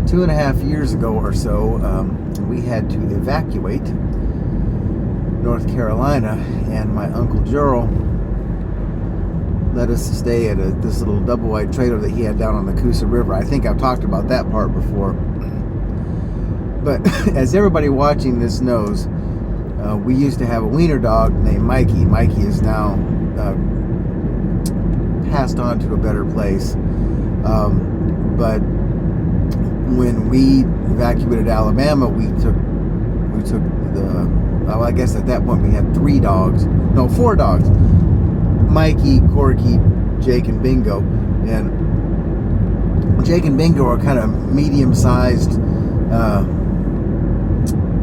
2.5 years ago or so, we had to evacuate North Carolina, and my Uncle Gerald let us stay at this little double wide trailer that he had down on the Coosa River. I think I've talked about that part before. But as everybody watching this knows, we used to have a wiener dog named Mikey. Mikey is now passed on to a better place. But when we evacuated Alabama, we took the, well, I guess at that point we had 4 dogs. Mikey, Corky, Jake, and Bingo. And Jake and Bingo are kind of medium-sized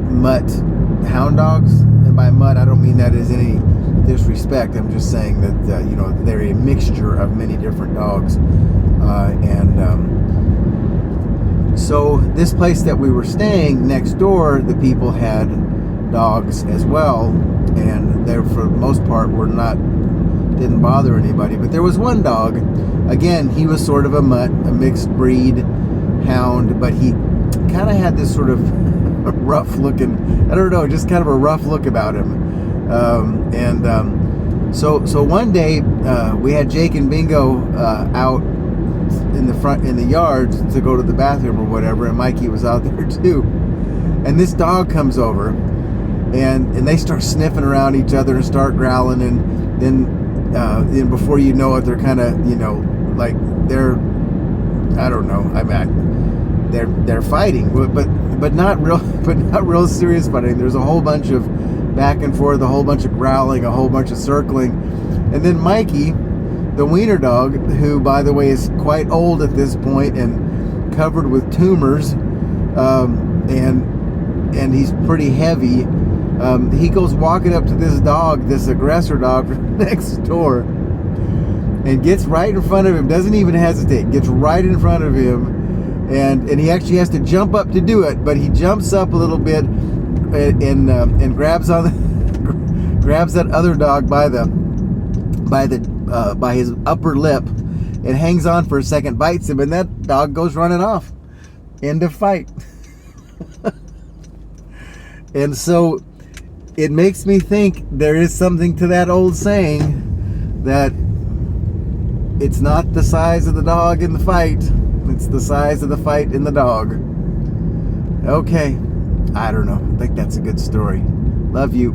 mutt hound dogs. And by mutt, I don't mean that as any disrespect. I'm just saying that they're a mixture of many different dogs. So this place that we were staying next door, the people had dogs as well, and they, for the most part, didn't bother anybody. But there was one dog, again, he was sort of a mutt, a mixed breed hound, but he kind of had this sort of rough looking, I don't know, just kind of a rough look about him. So one day we had Jake and Bingo out in the yard to go to the bathroom or whatever, and Mikey was out there too. And this dog comes over, and they start sniffing around each other and start growling, and then before you know it, they're kind of, like they're, I don't know, they're fighting, but not real serious fighting. There's a whole bunch of back and forth, a whole bunch of growling, a whole bunch of circling, and then Mikey, the wiener dog, who, by the way, is quite old at this point and covered with tumors, and he's pretty heavy. He goes walking up to this dog, this aggressor dog next door, and gets right in front of him, doesn't even hesitate, gets right in front of him, and he actually has to jump up to do it, but he jumps up a little bit and grabs that other dog by his upper lip and hangs on for a second, bites him, and that dog goes running off. End of fight. And so it makes me think there is something to that old saying that it's not the size of the dog in the fight, it's the size of the fight in the dog. Okay, I don't know. I think that's a good story. Love you.